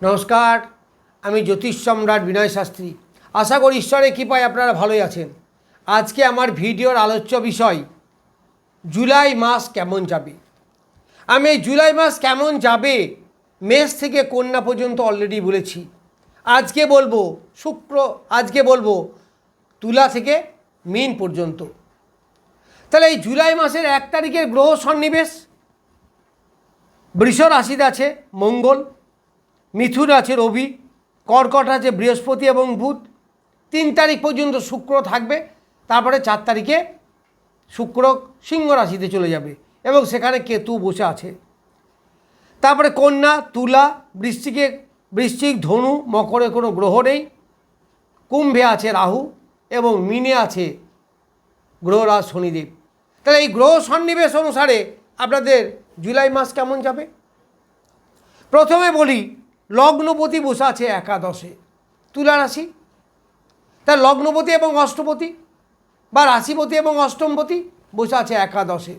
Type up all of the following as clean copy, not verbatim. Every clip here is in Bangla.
নমস্কার, আমি জ্যোতিষ সম্রাট বিনয় শাস্ত্রী। আশা করি ঈশ্বরের কৃপায় আপনারা ভালোই আছেন। আজকে আমার ভিডিওর আলোচ্য বিষয় জুলাই মাস কেমন যাবে। আমি এই জুলাই মাস কেমন যাবে মেষ থেকে কন্যা পর্যন্ত অলরেডি বলেছি। আজকে বলবো তুলা থেকে মীন পর্যন্ত। তাহলে এই জুলাই মাসের 1 তারিখের গ্রহ সন্নিবেশ, বৃষ রাশিতে আছে মঙ্গল, মিথুন আছে রবি, কর্কট আছে বৃহস্পতি এবং বুধ। 3 তারিখ পর্যন্ত শুক্র থাকবে, তারপরে 4 তারিখে শুক্র সিংহ রাশিতে চলে যাবে এবং সেখানে কেতু বসে আছে। তারপরে কন্যা, তুলা, বৃশ্চিক, ধনু, মকরে কোনো গ্রহ নেই, কুম্ভে আছে রাহু এবং মীনে আছে গ্রহরাজ শনিদেব। তাহলে এই গ্রহ সন্নিবেশ অনুসারে আপনাদের জুলাই মাস কেমন যাবে। প্রথমে বলি, লগ্নপতি বসে আছে একাদশে, তুলা রাশি। তার লগ্নপতি এবং অষ্টপতি বা রাশিপতি এবং অষ্টমপতি বসে আছে একাদশে।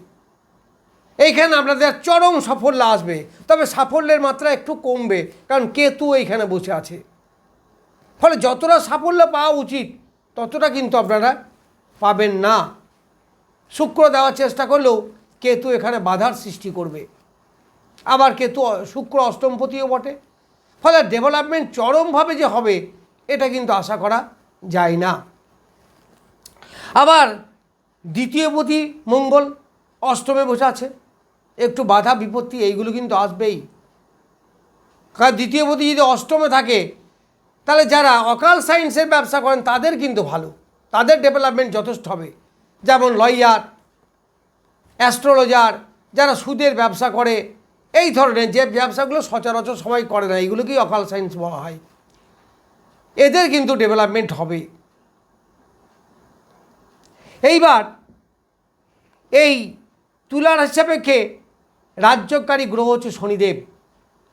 এইখানে আপনাদের চরম সাফল্য আসবে, তবে সাফল্যের মাত্রা একটু কমবে, কারণ কেতু এইখানে বসে আছে। ফলে যতটা সাফল্য পাওয়া উচিত ততটা কিন্তু আপনারা পাবেন না। শুক্র দেওয়ার চেষ্টা করলেও কেতু এখানে বাধার সৃষ্টি করবে। আবার শুক্র অষ্টমপতিও বটে। ফলে ডেভেলপমেন্ট চরমভাবে যে হবে এটা কিন্তু আশা করা যায় না। আবার দ্বিতীয়পতি মঙ্গল অষ্টমে বসে আছে, একটু বাধা বিপত্তি এইগুলো কিন্তু আসবেই। কারণ দ্বিতীয়পতি যদি অষ্টমে থাকে তাহলে যারা অকাল সায়েন্সের ব্যবসা করেন তাদের কিন্তু ভালো, তাদের ডেভেলপমেন্ট যথেষ্ট হবে। যেমন লয়ার, অ্যাস্ট্রোলজার, যারা সুদের ব্যবসা করে, এই ধরনের যে ব্যবসাগুলো সচরাচর সবাই করে না, এইগুলোকেই অকাল সায়েন্স বলা হয়, এদের কিন্তু ডেভেলপমেন্ট হবে। এইবার এই তুলার হিসাপেক্ষে রাজ্যকারী গ্রহ হচ্ছে শনিদেব,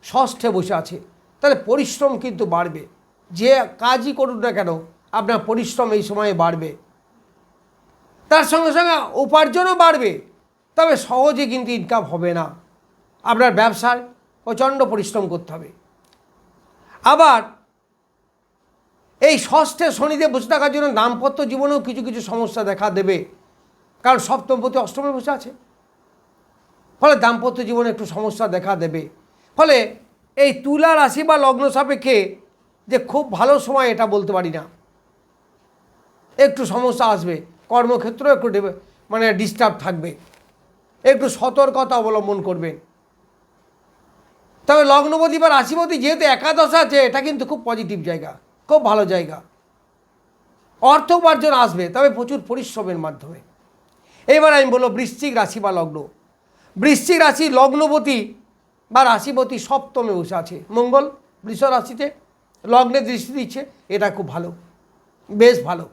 ষষ্ঠে বসে আছে। তাহলে পরিশ্রম কিন্তু বাড়বে, যে কাজই করুন না কেন আপনার পরিশ্রম এই সময়ে বাড়বে। তার সঙ্গে সঙ্গে উপার্জনও বাড়বে, তবে সহজে কিন্তু ইনকাম হবে না, আপনার ব্যবসায় প্রচণ্ড পরিশ্রম করতে হবে। আবার এই ষষ্ঠে শনিদেব বসে থাকার জন্য দাম্পত্য জীবনেও কিছু কিছু সমস্যা দেখা দেবে, কারণ সপ্তমপতি অষ্টমে বসে আছে। ফলে দাম্পত্য জীবনে একটু সমস্যা দেখা দেবে। ফলে এই তুলা রাশি বা লগ্ন সাপেক্ষে যে খুব ভালো সময় এটা বলতে পারি না, একটু সমস্যা আসবে, কর্মক্ষেত্রেও একটু ডিস্টার্ব থাকবে, একটু সতর্কতা অবলম্বন করবেন। তবে লগ্নপতি বা রাশিপতি যেহেতু একাদশ আছে, এটা কিন্তু খুব পজিটিভ জায়গা, খুব ভালো জায়গা। অর্থ উপার্জন আসবে, তবে প্রচুর পরিশ্রমের মাধ্যমে। এইবার আমি বলবো বৃশ্চিক রাশি বা লগ্ন। বৃশ্চিক রাশি লগ্নপতি বা রাশিপতি সপ্তমে বসে আছে মঙ্গল, বৃষ রাশিতে লগ্নে দৃষ্টি দিচ্ছে, এটা খুব ভালো, বেশ ভালো।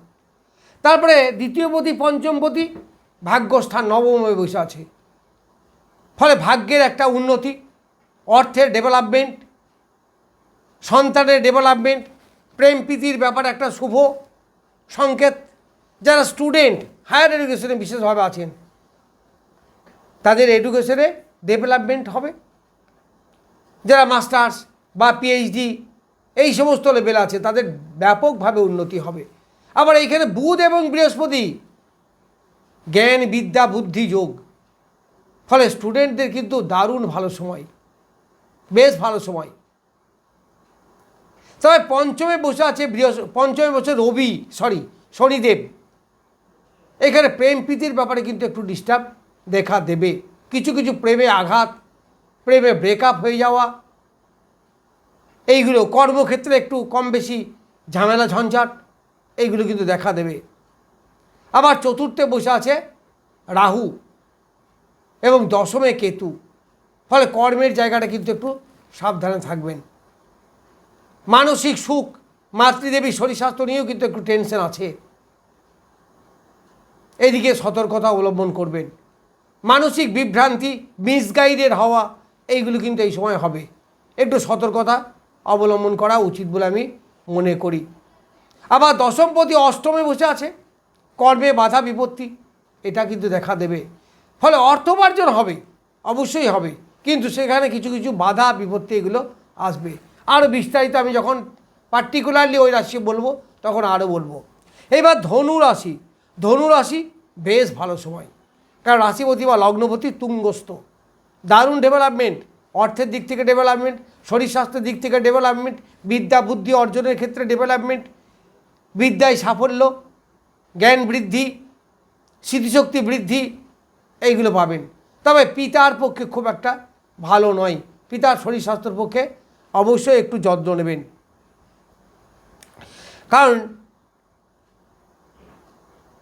তারপরে দ্বিতীয়পতি পঞ্চমপতি ভাগ্যস্থান নবমে বসে আছে। ফলে ভাগ্যের একটা উন্নতি, অর্থের ডেভেলপমেন্ট, সন্তানের ডেভেলপমেন্ট, প্রেম প্রীতির ব্যাপারে একটা শুভ সংকেত। যারা স্টুডেন্ট হায়ার এডুকেশনে বিশেষভাবে আছেন তাদের এডুকেশনে ডেভেলপমেন্ট হবে। যারা মাস্টার্স বা পিএইচডি এই সমস্ত লেভেল আছে তাদের ব্যাপকভাবে উন্নতি হবে। আবার এইখানে বুধ এবং বৃহস্পতি জ্ঞান বিদ্যা বুদ্ধি যোগ, ফলে স্টুডেন্টদের কিন্তু দারুণ ভালো সময়, বেশ ভালো সময়। তবে পঞ্চমে বসে শনিদেব, এখানে প্রেম প্রীতির ব্যাপারে কিন্তু একটু ডিস্টার্ব দেখা দেবে। কিছু কিছু প্রেমে আঘাত, প্রেমে ব্রেকআপ হয়ে যাওয়া, এইগুলো কর্মক্ষেত্রে একটু কম বেশি ঝামেলা ঝঞ্ঝাট, এইগুলো কিন্তু দেখা দেবে। আবার চতুর্থে বসে আছে রাহু এবং দশমে কেতু, ফলে কর্মের জায়গাটা কিন্তু একটু সাবধানে থাকবেন। মানসিক সুখ, মাতৃদেবীর শরীর স্বাস্থ্য নিয়েও কিন্তু একটু টেনশন আছে, এদিকে সতর্কতা অবলম্বন করবেন। মানসিক বিভ্রান্তি, মিসগাইডেড হওয়া, এইগুলো কিন্তু এই সময় হবে, একটু সতর্কতা অবলম্বন করা উচিত বলে আমি মনে করি। আবার দশমপতি অষ্টমে বসে আছে, কর্মে বাধা বিপত্তি এটা কিন্তু দেখা দেবে। ফলে অর্থ উপার্জন হবে, অবশ্যই হবে, কিন্তু সেখানে কিছু কিছু বাধা বিপত্তি এগুলো আসবে। আরও বিস্তারিত আমি যখন পার্টিকুলারলি ওই রাশি বলবো তখন আরও বলবো। এইবার ধনু রাশি, ধনু রাশি বেশ ভালো সময়, কারণ রাশিপতি বা লগ্নপতি তুঙ্গস্থ, দারুণ ডেভেলপমেন্ট, অর্থের দিক থেকে ডেভেলপমেন্ট, শরীর স্বাস্থ্যের দিক থেকে ডেভেলপমেন্ট, বিদ্যা বুদ্ধি অর্জনের ক্ষেত্রে ডেভেলপমেন্ট, বিদ্যায় সাফল্য, জ্ঞান বৃদ্ধি, স্মৃতিশক্তি বৃদ্ধি, এইগুলো পাবেন। তবে পিতার পক্ষে খুব একটা ভালো নয়, পিতার শরীর স্বাস্থ্যের পক্ষে অবশ্যই একটু যত্ন নেবেন, কারণ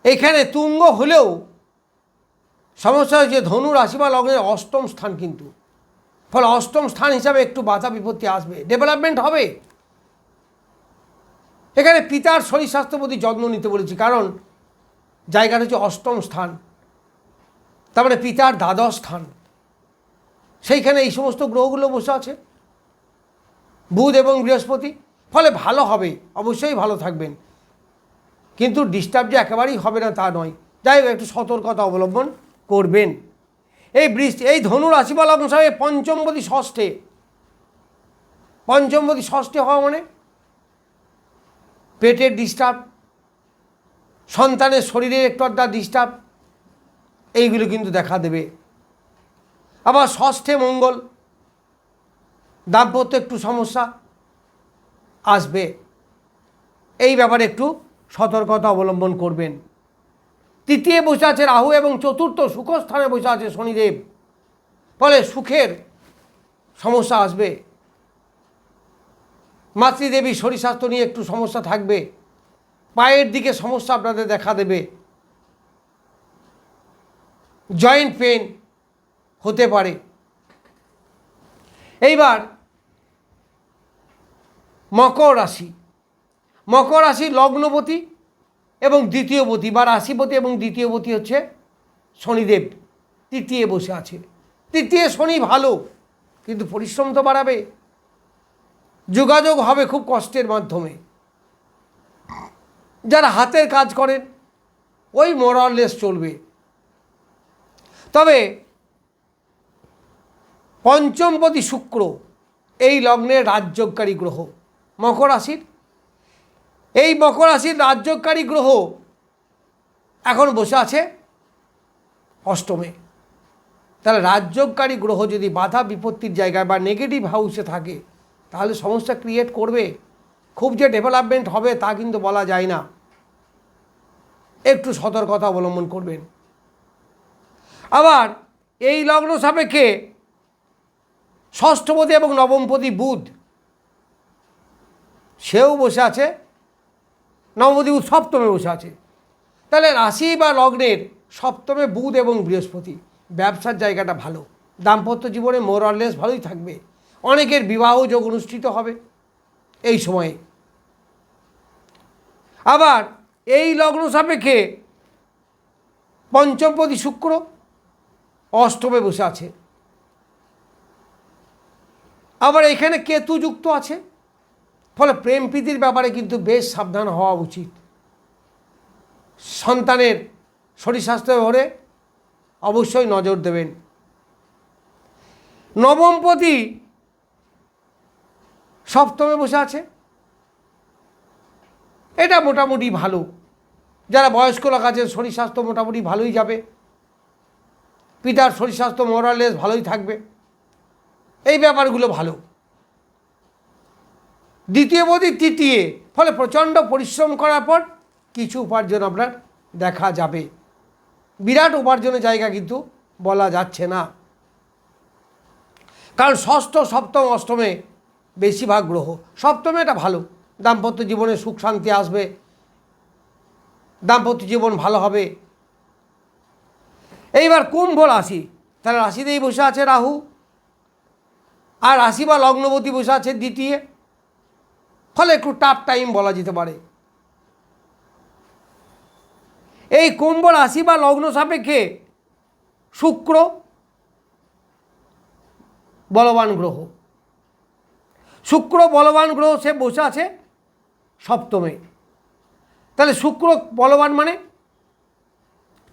এখানে তুঙ্গ হলেও সমস্যা হচ্ছে ধনু রাশি বা লগ্নের অষ্টম স্থান, কিন্তু ফলে অষ্টম স্থান হিসাবে একটু বাধা বিপত্তি আসবে, ডেভেলপমেন্ট হবে। এখানে পিতার শরীর স্বাস্থ্যের প্রতি যত্ন নিতে বলেছি, কারণ জায়গাটা হচ্ছে অষ্টম স্থান, তার মানে পিতার দ্বাদশ স্থান, সেইখানে এই সমস্ত গ্রহগুলো বসে আছে, বুধ এবং বৃহস্পতি, ফলে ভালো হবে, অবশ্যই ভালো থাকবেন, কিন্তু ডিস্টার্ব যে একেবারেই হবে না তা নয়। যাই হোক, একটু সতর্কতা অবলম্বন করবেন। এই ধনু রাশি বা লগ্ন সাহেব পঞ্চমপতি ষষ্ঠে, পঞ্চমপতি ষষ্ঠে হওয়া মানে পেটের ডিস্টার্ব, সন্তানের শরীরের একটু আধটা ডিস্টার্ব, এইগুলো কিন্তু দেখা দেবে। আবার ষষ্ঠে মঙ্গল, দাম্পত্য একটু সমস্যা আসবে, এই ব্যাপারে একটু সতর্কতা অবলম্বন করবেন। তৃতীয় বসে আছে রাহু এবং চতুর্থ সুখস্থানে বসে আছে শনিদেব, ফলে সুখের সমস্যা আসবে, মাতৃদেবীর শরীর স্বাস্থ্য নিয়ে একটু সমস্যা থাকবে, পায়ের দিকে সমস্যা আপনাদের দেখা দেবে, জয়েন্ট পেন হতে পারে। এইবার মকর রাশি, মকর রাশির লগ্নপতি এবং দ্বিতীয়পতি বা রাশিপতি এবং দ্বিতীয়পতি হচ্ছে শনিদেব, তৃতীয় বসে আছে। তৃতীয় শনি ভালো, কিন্তু পরিশ্রম তো বাড়াবে, যোগাযোগ হবে খুব কষ্টের মাধ্যমে। যারা হাতের কাজ করেন ওই মোরাললেস চলবে। তবে পঞ্চমপতি শুক্র এই লগ্নের রাজযোগকারী গ্রহ, মকর রাশির, এই মকর রাশির রাজযোগকারী গ্রহ এখন বসে আছে অষ্টমে। তাহলে রাজযোগকারী গ্রহ যদি বাধা বিপত্তির জায়গায় বা নেগেটিভ হাউসে থাকে তাহলে সমস্যা ক্রিয়েট করবে। খুব যে ডেভেলপমেন্ট হবে তা কিন্তু বলা যায় না, একটু সতর্কতা অবলম্বন করবেন। আবার এই লগ্ন সাপেক্ষে ষষ্ঠপতি এবং নবমপতি বুধ, সেও বসে আছে, নবমপতি বুধ সপ্তমে বসে আছে। তাহলে রাশি বা লগ্নের সপ্তমে বুধ এবং বৃহস্পতি, ব্যবসার জায়গাটা ভালো, দাম্পত্য জীবনে মোরাললেস ভালোই থাকবে, অনেকের বিবাহ যোগ অনুষ্ঠিত হবে এই সময়ে। আবার এই লগ্ন সাপেক্ষে পঞ্চমপতি শুক্র অষ্টমে বসে আছে, আবার এখানে কেতু যুক্ত আছে, ফলে প্রেম প্রীতির ব্যাপারে কিন্তু বেশ সাবধান হওয়া উচিত। সন্তানের শরীর স্বাস্থ্যের ব্যাপারে অবশ্যই নজর দেবেন। নবমপতি সপ্তমে বসে আছে, এটা মোটামুটি ভালো, যারা বয়স্ক লোক আছেন শরীর স্বাস্থ্য মোটামুটি ভালোই যাবে, পিতার শরীর স্বাস্থ্য মোরাললেস ভালোই থাকবে, এই ব্যাপারগুলো ভালো। দ্বিতীয়পতি তৃতীয়, ফলে প্রচণ্ড পরিশ্রম করার পর কিছু উপার্জন আপনার দেখা যাবে, বিরাট উপার্জনের জায়গা কিন্তু বলা যাচ্ছে না, কারণ ষষ্ঠ সপ্তম অষ্টমে বেশিরভাগ গ্রহ। সপ্তমে এটা ভালো, দাম্পত্য জীবনে সুখ শান্তি আসবে, দাম্পত্য জীবন ভালো হবে। এইবার কুম্ভ রাশি, তাহলে রাশিতেই বসে আছে রাহু, আর রাশি বা লগ্নপতি বসে আছে দ্বিতীয়, ফলে একটু টাফ টাইম বলা যেতে পারে। এই কুম্ভ রাশি বা লগ্ন সাপেক্ষে শুক্র বলবান গ্রহ, শুক্র বলবান গ্রহ, সে বসে আছে সপ্তমে। তাহলে শুক্র বলবান মানে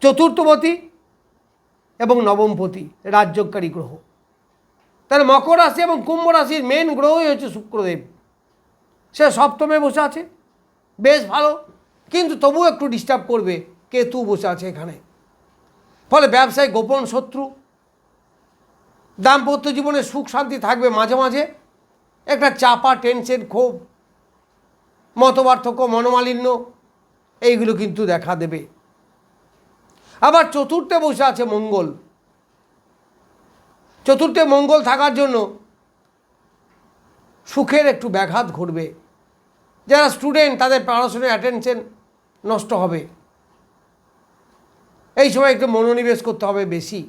চতুর্থপতি এবং নবমপতি রাজযোগকারী গ্রহ, তাহলে মকর রাশি এবং কুম্ভ রাশির মেন গ্রহই হচ্ছে শুক্রদেব, সে সপ্তমে বসে আছে, বেশ ভালো, কিন্তু তবুও একটু ডিস্টার্ব করবে, কেতু বসে আছে এখানে। ফলে ব্যবসায় গোপন শত্রু, দাম্পত্য জীবনে সুখ শান্তি থাকবে, মাঝে মাঝে একটা চাপা টেনশন, ক্ষোভ, মতপার্থক্য, মনোমালিন্য এইগুলো কিন্তু দেখা দেবে। আবার চতুর্থে বসে আছে মঙ্গল। চতুর্থে মঙ্গল থাকার জন্য সুখের একটু ব্যাঘাত ঘটবে। যারা স্টুডেন্ট তাদের পড়াশোনায় অ্যাটেনশন নষ্ট হবে, এই সময় একটু মনোনিবেশ করতে হবে বেশি।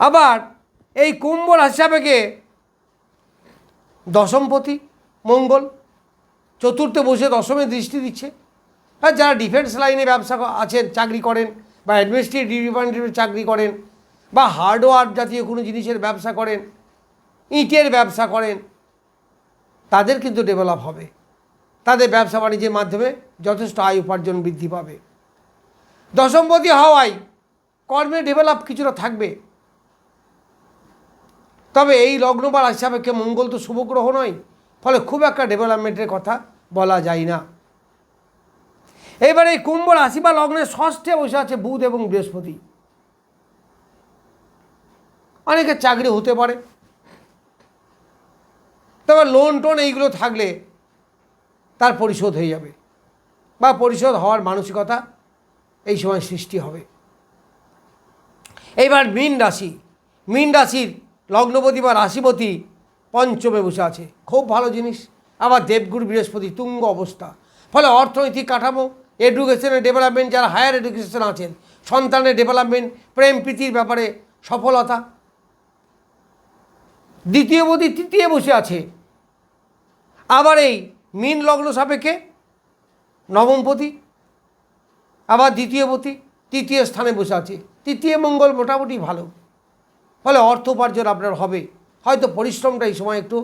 আবার এই কুম্ভ রাশি সাপেক্ষে দশমপতি মঙ্গল চতুর্থে বসে দশমে দৃষ্টি দিচ্ছে। আর যারা ডিফেন্স লাইনে ব্যবসা আছেন, চাকরি করেন, বা অ্যাডমিনিস্ট্রেটিভ ডিপার্টমেন্টে চাকরি করেন, বা হার্ডওয়্যার জাতীয় কোনো জিনিসের ব্যবসা করেন, ইটের ব্যবসা করেন, তাদের কিন্তু ডেভেলপ হবে। তাদের ব্যবসা বাণিজ্যের মাধ্যমে যথেষ্ট আয় উপার্জন বৃদ্ধি পাবে। দশমপতি হওয়ায় কর্মে ডেভেলপ কিছুটা থাকবে। তবে এই লগ্ন বা রাশি সাপেক্ষে মঙ্গল তো শুভ গ্রহ নয়, ফলে খুব একটা ডেভেলপমেন্টের কথা বলা যায় না। এবারে এই কুম্ভ রাশি বা লগ্নের ষষ্ঠে বসে আছে বুধ এবং বৃহস্পতি। অনেকের চাকরি হতে পারে, তবে লোন টোন এইগুলো থাকলে তার পরিশোধ হয়ে যাবে, বা পরিশোধ হওয়ার মানসিকতা এই সময় সৃষ্টি হবে। এইবার মীন রাশি, মীন রাশির লগ্নপতি বা রাশিপতি পঞ্চমে বসে আছে, খুব ভালো জিনিস। আবার দেবগুরু বৃহস্পতি তুঙ্গ অবস্থা, ফলে অর্থনৈতিক কাঠামো, এডুকেশনের ডেভেলপমেন্ট, যারা হায়ার এডুকেশন আছেন, সন্তানের ডেভেলপমেন্ট, প্রেম প্রীতির ব্যাপারে সফলতা। দ্বিতীয়পতি তৃতীয় বসে আছে। আবার এই মীন লগ্ন সাপেক্ষে নবমপতি, আবার দ্বিতীয়পতি তৃতীয় স্থানে বসে আছে। তৃতীয় মঙ্গল মোটামুটি ভালো, ফলে অর্থ উপার্জন আপনার হবে। হয়তো পরিশ্রমটা এই সময় একটু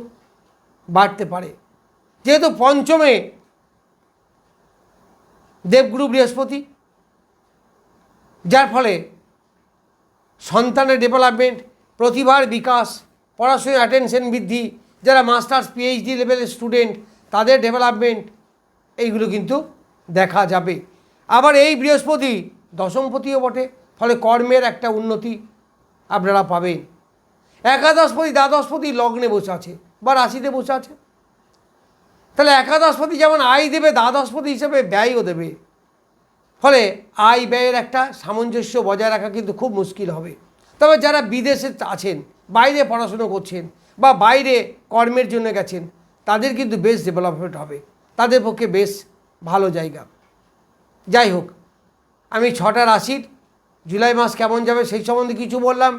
বাড়তে পারে, যেহেতু পঞ্চমে দেবগুরু বৃহস্পতি, যার ফলে সন্তানের ডেভেলপমেন্ট, প্রতিভার বিকাশ, পড়াশোনায় অ্যাটেনশন বৃদ্ধি, যারা মাস্টার্স পিএইচডি লেভেলের স্টুডেন্ট তাদের ডেভেলপমেন্ট এইগুলো কিন্তু দেখা যাবে। আবার এই বৃহস্পতি দশমপতিও বটে, ফলে কর্মের একটা উন্নতি আপনারা পাবেন। একাদশপতি দ্বাদশপতি লগ্নে বসে আছে বা রাশিতে বসে আছে, তাহলে একাদশপতি যেমন আয় দেবে, দ্বাদশপতি হিসেবে ব্যয়ও দেবে। ফলে আয় ব্যয়ের একটা সামঞ্জস্য বজায় রাখা কিন্তু খুব মুশকিল হবে। তবে যারা বিদেশে আছেন, বাইরে পড়াশুনো করছেন, বা বাইরে কর্মের জন্য গেছেন, তাদের কিন্তু বেশ ডেভেলপমেন্ট হবে, তাদের পক্ষে বেশ ভালো জায়গা। যাই হোক, আমি 6টা রাশির জুলাই মাস কেমন যাবে সেই সম্বন্ধে কিছু বললাম।